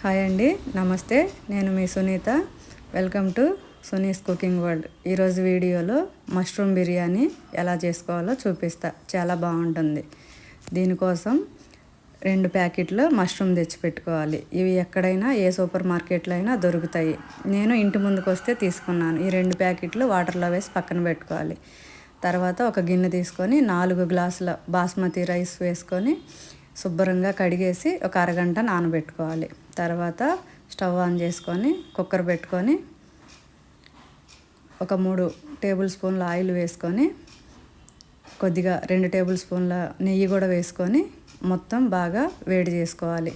Hi అండి, నమస్తే. నేను మీ Sunitha. Welcome to Suni's cooking world. ఈరోజు వీడియోలో మష్రూమ్ బిర్యానీ ఎలా చేసుకోవాలో చూపిస్తా. చాలా బాగుంటుంది. దీనికోసం 2 ప్యాకెట్లు మష్రూమ్ తెచ్చిపెట్టుకోవాలి. ఇవి ఎక్కడైనా ఏ సూపర్ మార్కెట్లో అయినా దొరుకుతాయి. నేను ఇంటి ముందుకు వస్తే తీసుకున్నాను. ఈ 2 ప్యాకెట్లు వాటర్లో వేసి పక్కన పెట్టుకోవాలి. తర్వాత ఒక గిన్నె తీసుకొని 4 గ్లాసుల బాస్మతి రైస్ వేసుకొని శుభ్రంగా కడిగేసి ఒక అరగంట నానబెట్టుకోవాలి. తర్వాత స్టవ్ ఆన్ చేసుకొని కుక్కర్ పెట్టుకొని ఒక 3 టేబుల్ స్పూన్ల ఆయిల్ వేసుకొని కొద్దిగా 2 టేబుల్ స్పూన్ల నెయ్యి కూడా వేసుకొని మొత్తం బాగా వేడి చేసుకోవాలి.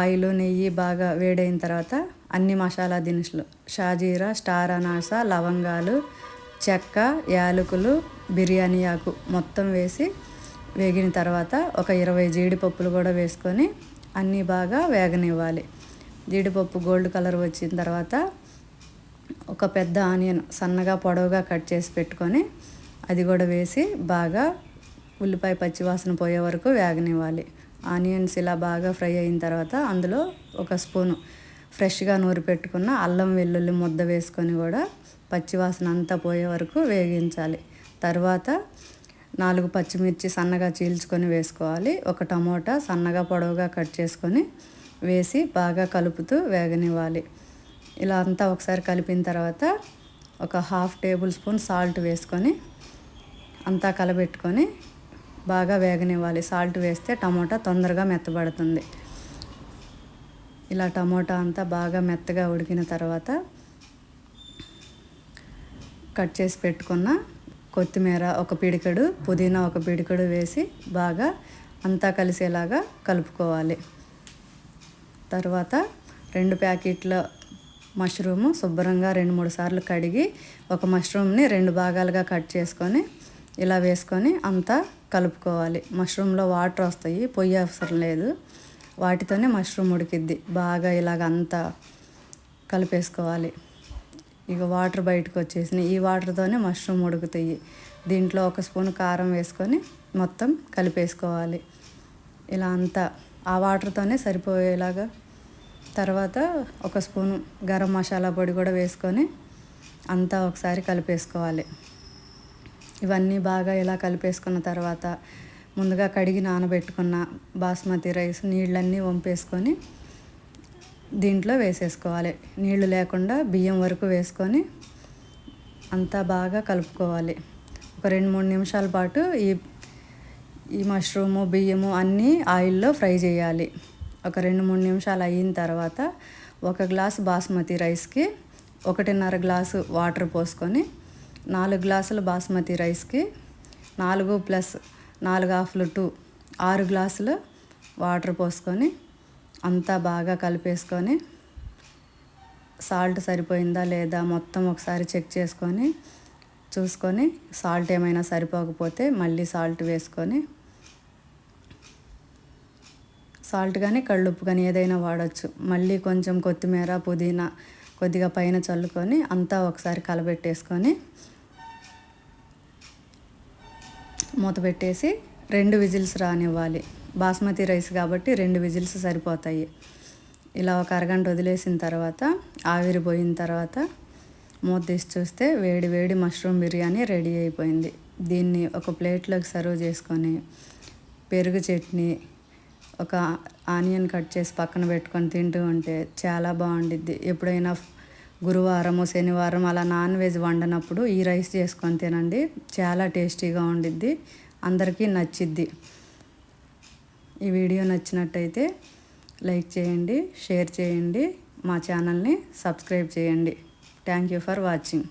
ఆయిల్ నెయ్యి బాగా వేడైన తర్వాత అన్ని మసాలా దినుసులు షాజీరా, స్టార్ అనాస, లవంగాలు, చెక్క, యాలకులు, బిర్యానీ ఆకు మొత్తం వేసి వేగిన తర్వాత ఒక 20 జీడిపప్పులు కూడా వేసుకొని అన్నీ బాగా వేగనివ్వాలి. జీడిపప్పు గోల్డ్ కలర్ వచ్చిన తర్వాత ఒక పెద్ద ఆనియన్ సన్నగా పొడవుగా కట్ చేసి పెట్టుకొని అది కూడా వేసి బాగా ఉల్లిపాయ పచ్చివాసన పోయే వరకు వేగనివ్వాలి. ఆనియన్స్ ఇలా బాగా ఫ్రై అయిన తర్వాత అందులో ఒక స్పూను ఫ్రెష్గా నూరి పెట్టుకున్న అల్లం వెల్లుల్లి ముద్ద వేసుకొని కూడా పచ్చివాసన అంతా పోయే వరకు వేగించాలి. తర్వాత 4 పచ్చిమిర్చి సన్నగా చీల్చుకొని వేసుకోవాలి. ఒక టమోటా సన్నగా పొడవుగా కట్ చేసుకొని వేసి బాగా కలుపుతూ వేగనివ్వాలి. ఇలా అంతా ఒకసారి కలిపిన తర్వాత ఒక 1/2 టేబుల్ స్పూన్ సాల్ట్ వేసుకొని అంతా కలబెట్టుకొని బాగా వేగనివ్వాలి. సాల్ట్ వేస్తే టమోటా తొందరగా మెత్తబడుతుంది. ఇలా టమోటా అంతా బాగా మెత్తగా ఉడికిన తర్వాత కట్ చేసి పెట్టుకున్న కొత్తిమీర ఒక పిడికెడు, పుదీనా ఒక పిడికెడు వేసి బాగా అంతా కలిసేలాగా కలుపుకోవాలి. తర్వాత 2 ప్యాకెట్ల మష్రూము శుభ్రంగా 2-3 సార్లు కడిగి ఒక మష్రూమ్ని 2 భాగాలుగా కట్ చేసుకొని ఇలా వేసుకొని అంతా కలుపుకోవాలి. మష్రూమ్లో వాటర్ వస్తాయి, పొయ్యి అవసరం లేదు. వాటితోనే మష్రూమ్ ఉడికిద్ది. బాగా ఇలాగ అంతా కలిపేసుకోవాలి. ఇక వాటర్ బయటకు వచ్చేసినాయి. ఈ వాటర్తోనే మష్రూమ్ ఉడుకుతాయి. దీంట్లో ఒక స్పూన్ కారం వేసుకొని మొత్తం కలిపేసుకోవాలి. ఇలా అంతా ఆ వాటర్తోనే సరిపోయేలాగా. తర్వాత ఒక స్పూను గరం మసాలా పొడి కూడా వేసుకొని అంతా ఒకసారి కలిపేసుకోవాలి. ఇవన్నీ బాగా ఇలా కలిపేసుకున్న తర్వాత ముందుగా కడిగి నానబెట్టుకున్న బాస్మతి రైస్ నీళ్ళన్నీ వంపేసుకొని దీంట్లో వేసేసుకోవాలి. నీళ్లు లేకుండా బియ్యం వరకు వేసుకొని అంతా బాగా కలుపుకోవాలి. ఒక 2-3 నిమిషాల పాటు ఈ మష్రూము బియ్యము అన్నీ ఆయిల్లో ఫ్రై చేయాలి. ఒక 2-3 నిమిషాలు అయిన తర్వాత 1 గ్లాసు బాస్మతి రైస్కి 1.5 గ్లాసు వాటర్ పోసుకొని 4 గ్లాసుల బాస్మతి రైస్కి 4 + 4 హాఫ్లు 6 గ్లాసులు వాటర్ పోసుకొని అంతా బాగా కలిపేసుకొని సాల్ట్ సరిపోయిందా లేదా మొత్తం ఒకసారి చెక్ చేసుకొని చూసుకొని సాల్ట్ ఏమైనా సరిపోకపోతే మళ్ళీ సాల్ట్ వేసుకొని సాల్ట్ కానీ కళ్ళుప్పు కానీ ఏదైనా వాడచ్చు. మళ్ళీ కొంచెం కొత్తిమీర, పుదీనా కొద్దిగా పైన చల్లుకొని అంతా ఒకసారి కలబెట్టేసుకొని మూత పెట్టేసి 2 విజిల్స్ రానివ్వాలి. బాస్మతి రైస్ కాబట్టి 2 విజిల్స్ సరిపోతాయి. ఇలా ఒక అరగంట వదిలేసిన తర్వాత ఆవిరి పోయిన తర్వాత మూత తీసి చూస్తే వేడి వేడి మష్రూమ్ బిర్యానీ రెడీ అయిపోయింది. దీన్ని ఒక ప్లేట్లోకి సర్వ్ చేసుకొని పెరుగు చట్నీ, ఒక ఆనియన్ కట్ చేసి పక్కన పెట్టుకొని తింటూ ఉంటే చాలా బాగుండిద్ది. ఎప్పుడైనా గురువారము, శనివారం అలా నాన్ వెజ్ వండనప్పుడు ఈ రైస్ చేసుకొని తినండి. చాలా టేస్టీగా ఉండిద్ది. అందరికీ నచ్చిద్ది. ఈ వీడియో నచ్చినట్టయితే లైక్ చేయండి, షేర్ చేయండి, మా ఛానల్ని సబ్స్క్రైబ్ చేయండి. Thank you for watching.